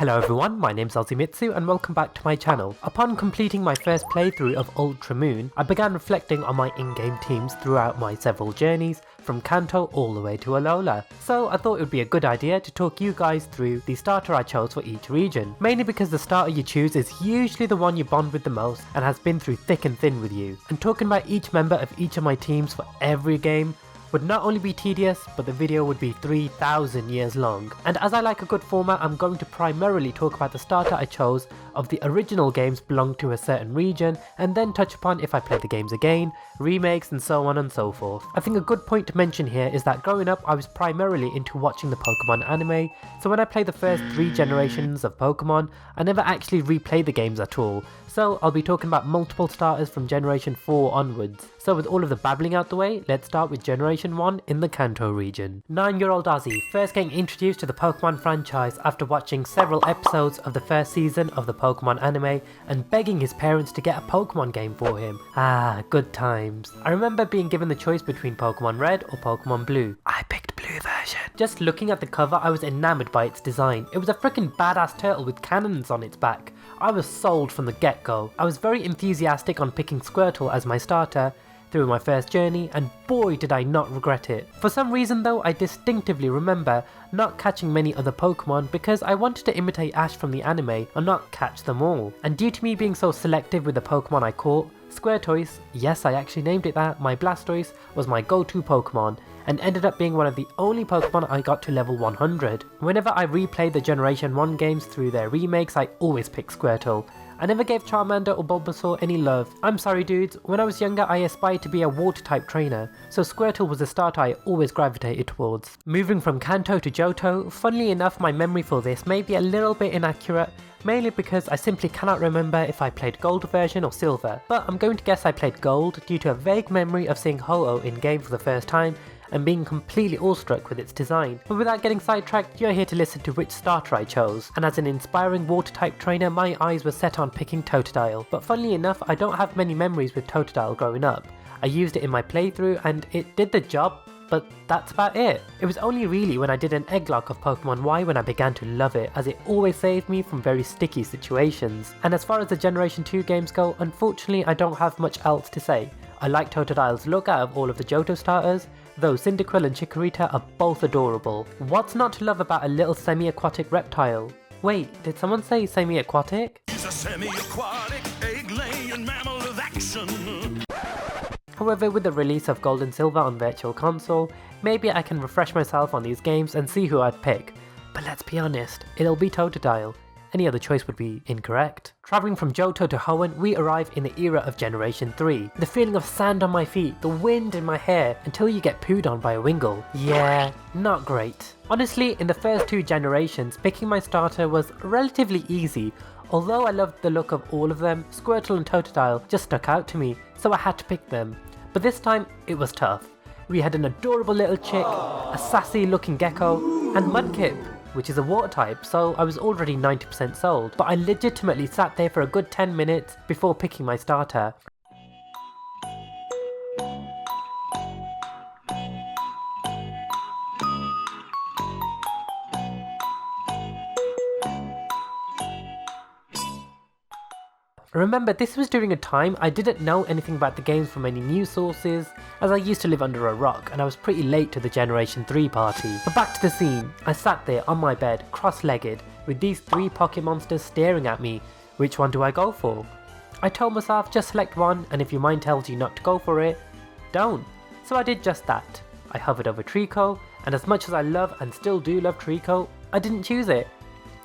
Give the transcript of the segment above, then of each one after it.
Hello everyone, my name's Ozzymitsu and welcome back to my channel. Upon completing my first playthrough of Ultra Moon, I began reflecting on my in-game teams throughout my several journeys, from Kanto all the way to Alola. So I thought it would be a good idea to talk you guys through the starter I chose for each region, mainly because the starter you choose is usually the one you bond with the most and has been through thick and thin with you. And talking about each member of each of my teams for every game would not only be tedious, but the video would be 3,000 years long. And as I like a good format, I'm going to primarily talk about the starter I chose of the original games belong to a certain region, and then touch upon if I play the games again, remakes and so on and so forth. I think a good point to mention here is that growing up I was primarily into watching the Pokemon anime, so when I played the first 3 generations of Pokemon, I never actually replayed the games at all. So I'll be talking about multiple starters from Generation 4 onwards. So with all of the babbling out the way, let's start with Generation 1 in the Kanto region. 9-year-old Ozzy, first getting introduced to the Pokemon franchise after watching several episodes of the first season of the Pokemon anime and begging his parents to get a Pokemon game for him. Ah, good times. I remember being given the choice between Pokemon Red or Pokemon Blue. I picked Blue version. Just looking at the cover, I was enamored by its design. It was a freaking badass turtle with cannons on its back. I was sold from the get-go. I was very enthusiastic on picking Squirtle as my starter through my first journey, and boy did I not regret it. For some reason though, I distinctively remember not catching many other Pokemon because I wanted to imitate Ash from the anime and not catch them all. And due to me being so selective with the Pokemon I caught, Squirtoise, yes I actually named it that, my Blastoise, was my go-to Pokemon, and ended up being one of the only Pokemon I got to level 100. Whenever I replayed the Generation 1 games through their remakes, I always picked Squirtle. I never gave Charmander or Bulbasaur any love. I'm sorry dudes, when I was younger I aspired to be a water type trainer, so Squirtle was the starter I always gravitated towards. Moving from Kanto to Johto, funnily enough my memory for this may be a little bit inaccurate, mainly because I simply cannot remember if I played Gold version or Silver, but I'm going to guess I played Gold due to a vague memory of seeing Ho-Oh in game for the first time and being completely awestruck with its design. But without getting sidetracked, you're here to listen to which starter I chose, and as an inspiring water type trainer my eyes were set on picking Totodile. But funnily enough, I don't have many memories with Totodile growing up. I used it in my playthrough and it did the job, but that's about it. It was only really when I did an egglock of Pokemon Y when I began to love it, as it always saved me from very sticky situations. And as far as the Generation 2 games go, unfortunately I don't have much else to say. I like Totodile's look out of all of the Johto starters, though Cyndaquil and Chikorita are both adorable. What's not to love about a little semi-aquatic reptile? Wait, did someone say semi-aquatic? He's a semi-aquatic, egg-laying mammal of action. However, with the release of Gold and Silver on Virtual Console, maybe I can refresh myself on these games and see who I'd pick. But let's be honest, it'll be Totodile. Any other choice would be incorrect. Travelling from Johto to Hoenn, we arrive in the era of Generation 3. The feeling of sand on my feet, the wind in my hair, until you get pooed on by a Wingull. Yeah, not great. Honestly, in the first 2 generations, picking my starter was relatively easy. Although I loved the look of all of them, Squirtle and Totodile just stuck out to me, so I had to pick them. But this time, it was tough. We had an adorable little chick, a sassy looking gecko, and Mudkip, which is a water type, so I was already 90% sold, but I legitimately sat there for a good 10 minutes before picking my starter. Remember, this was during a time I didn't know anything about the games from any news sources, as I used to live under a rock and I was pretty late to the Generation 3 party. But back to the scene, I sat there on my bed, cross-legged, with these 3 Pocket Monsters staring at me. Which one do I go for? I told myself just select one, and if your mind tells you not to go for it, don't. So I did just that. I hovered over Treecko, and as much as I love and still do love Treecko, I didn't choose it.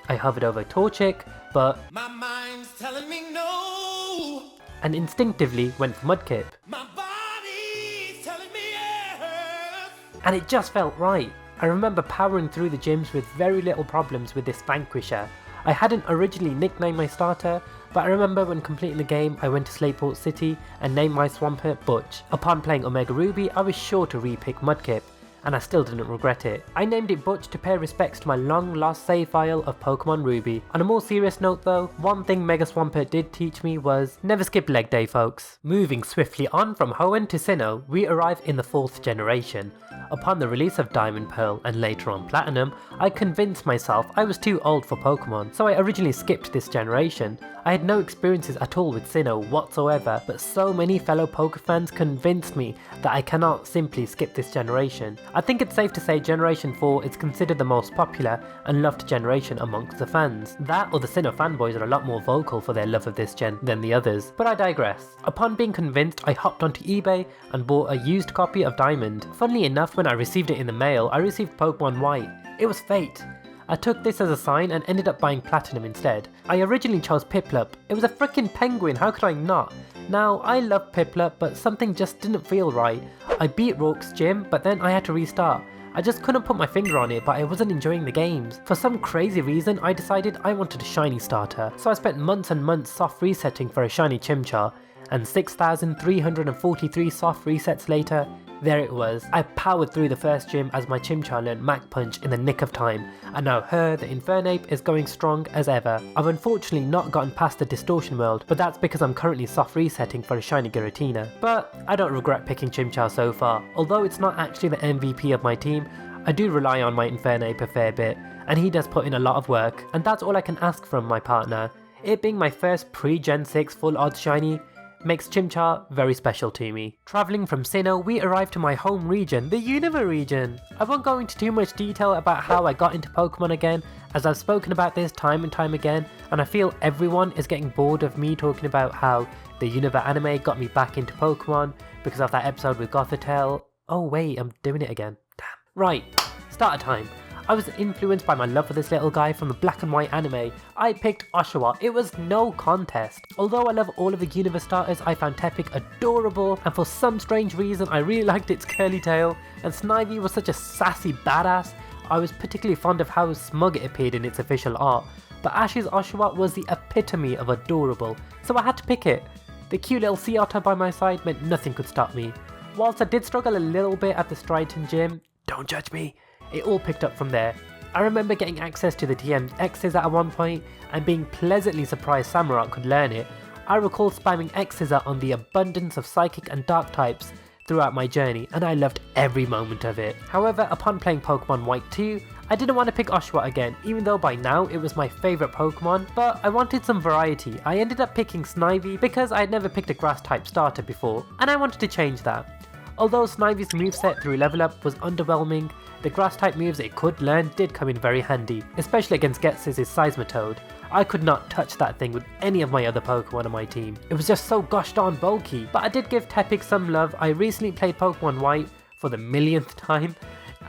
I hovered over Torchic, but My mind's telling me no. And instinctively went for Mudkip. My body's telling me yes. And it just felt right. I remember powering through the gyms with very little problems with this Vanquisher. I hadn't originally nicknamed my starter, but I remember when completing the game I went to Slateport City and named my Swampert Butch. Upon playing Omega Ruby I was sure to re-pick Mudkip, and I still didn't regret it. I named it Butch to pay respects to my long lost save file of Pokemon Ruby. On a more serious note though, one thing Mega Swampert did teach me was never skip leg day folks. Moving swiftly on from Hoenn to Sinnoh, we arrive in the 4th generation. Upon the release of Diamond Pearl and later on Platinum, I convinced myself I was too old for Pokemon, so I originally skipped this generation. I had no experiences at all with Sinnoh whatsoever, but so many fellow Pokefans convinced me that I cannot simply skip this generation. I think it's safe to say Generation 4 is considered the most popular and loved generation amongst the fans. That or the Sinnoh fanboys are a lot more vocal for their love of this gen than the others, but I digress. Upon being convinced, I hopped onto eBay and bought a used copy of Diamond. Funnily enough, when I received it in the mail, I received Pokemon White. It was fate. I took this as a sign and ended up buying Platinum instead. I originally chose Piplup. It was a freaking penguin, how could I not? Now, I love Piplup, but something just didn't feel right. I beat Rourke's gym, but then I had to restart. I just couldn't put my finger on it, but I wasn't enjoying the games. For some crazy reason, I decided I wanted a shiny starter, so I spent months and months soft resetting for a shiny Chimchar, and 6,343 soft resets later, there it was. I powered through the first gym as my Chimchar learned Mach Punch in the nick of time, and now her, the Infernape, is going strong as ever. I've unfortunately not gotten past the Distortion world, but that's because I'm currently soft resetting for a shiny Giratina. But I don't regret picking Chimchar so far. Although it's not actually the MVP of my team, I do rely on my Infernape a fair bit, and he does put in a lot of work, and that's all I can ask from my partner. It being my first pre-Gen 6 full odds shiny, makes Chimchar very special to me. Travelling from Sinnoh, we arrived to my home region, the Unova region. I won't go into too much detail about how I got into Pokemon again, as I've spoken about this time and time again, and I feel everyone is getting bored of me talking about how the Unova anime got me back into Pokemon because of that episode with Gothitelle. Oh wait, I'm doing it again. Damn. Right, starter time. I was influenced by my love for this little guy from the black and white anime. I picked Oshawott. It was no contest. Although I love all of the Unova starters, I found Tepig adorable, and for some strange reason I really liked its curly tail, and Snivy was such a sassy badass. I was particularly fond of how smug it appeared in its official art, but Ash's Oshawott was the epitome of adorable, so I had to pick it. The cute little sea otter by my side meant nothing could stop me. Whilst I did struggle a little bit at the Striaton gym, don't judge me, it all picked up from there. I remember getting access to the TM-X at one point and being pleasantly surprised Samurott could learn it. I recall spamming X-Scissor on the abundance of Psychic and Dark types throughout my journey, and I loved every moment of it. However, upon playing Pokemon White 2, I didn't want to pick Oshawott again, even though by now it was my favourite Pokemon, but I wanted some variety. I ended up picking Snivy because I had never picked a grass type starter before, and I wanted to change that. Although Snivy's moveset through level up was underwhelming, the grass type moves it could learn did come in very handy, especially against Ghetsis' Seismitoad. I could not touch that thing with any of my other Pokemon on my team. It was just so gosh darn bulky. But I did give Tepig some love. I recently played Pokemon White for the millionth time,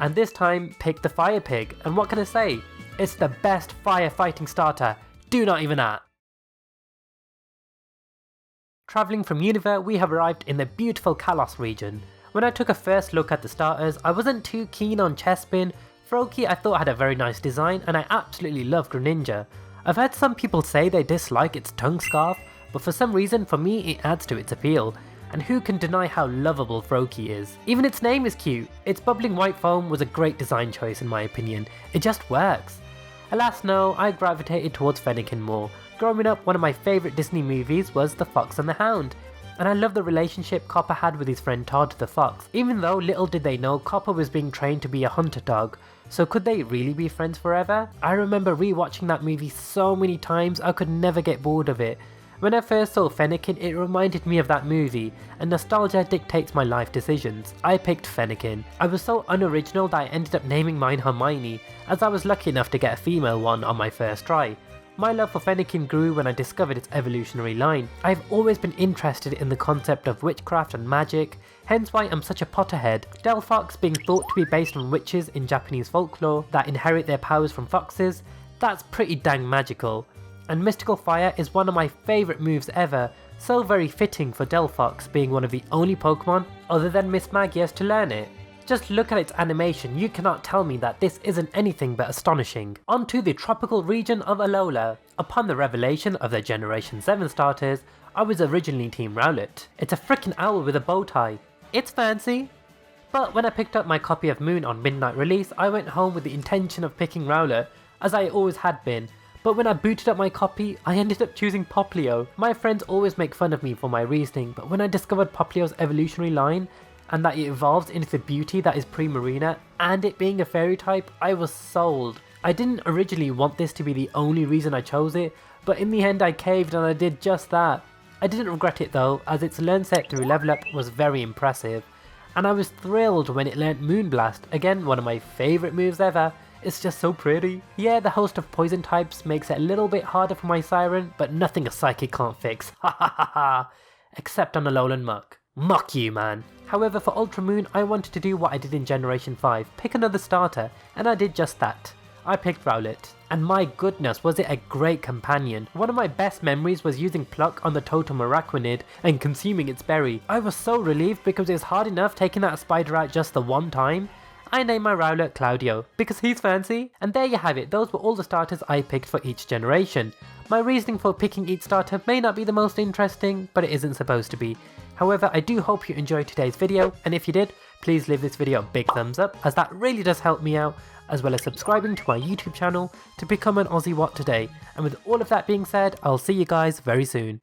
and this time picked the Fire Pig, and what can I say? It's the best firefighting starter, do not even at. Travelling from Unova, we have arrived in the beautiful Kalos region. When I took a first look at the starters, I wasn't too keen on Chespin. Froakie I thought had a very nice design, and I absolutely love Greninja. I've heard some people say they dislike its tongue scarf, but for some reason for me it adds to its appeal. And who can deny how lovable Froakie is? Even its name is cute. Its bubbling white foam was a great design choice in my opinion. It just works. Alas no, I gravitated towards Fennekin more. Growing up, one of my favourite Disney movies was The Fox and the Hound, and I love the relationship Copper had with his friend Todd the Fox, even though little did they know Copper was being trained to be a hunter dog, so could they really be friends forever? I remember rewatching that movie so many times I could never get bored of it. When I first saw Fennekin, it reminded me of that movie, and nostalgia dictates my life decisions. I picked Fennekin. I was so unoriginal that I ended up naming mine Hermione, as I was lucky enough to get a female one on my first try. My love for Fennekin grew when I discovered its evolutionary line. I've always been interested in the concept of witchcraft and magic, hence why I'm such a Potterhead. Delphox being thought to be based on witches in Japanese folklore that inherit their powers from foxes, that's pretty dang magical. And Mystical Fire is one of my favourite moves ever, so very fitting for Delphox being one of the only Pokemon other than Miss Magius to learn it. Just look at its animation, you cannot tell me that this isn't anything but astonishing. Onto the tropical region of Alola. Upon the revelation of their Generation 7 starters, I was originally Team Rowlet. It's a frickin' owl with a bow tie. It's fancy. But when I picked up my copy of Moon on midnight release, I went home with the intention of picking Rowlet, as I always had been. But when I booted up my copy, I ended up choosing Popplio. My friends always make fun of me for my reasoning, but when I discovered Poplio's evolutionary line, and that it evolves into the beauty that is Primarina, and it being a fairy type, I was sold. I didn't originally want this to be the only reason I chose it, but in the end I caved and I did just that. I didn't regret it though, as its learn set through level up was very impressive, and I was thrilled when it learnt Moonblast, again one of my favourite moves ever. It's just so pretty. Yeah, the host of poison types makes it a little bit harder for my Siren, but nothing a Psychic can't fix, ha ha ha ha, except on Alolan Muck. Muck you, man. However, for Ultra Moon I wanted to do what I did in Generation 5, pick another starter, and I did just that. I picked Rowlet, and my goodness was it a great companion. One of my best memories was using Pluck on the Totem Araquanid and consuming its berry. I was so relieved because it was hard enough taking that spider out just the one time. I named my Rowlet Claudio, because he's fancy. And there you have it, those were all the starters I picked for each generation. My reasoning for picking each starter may not be the most interesting, but it isn't supposed to be. However, I do hope you enjoyed today's video, and if you did, please leave this video a big thumbs up, as that really does help me out, as well as subscribing to my YouTube channel to become an Aussie Watt today. And with all of that being said, I'll see you guys very soon.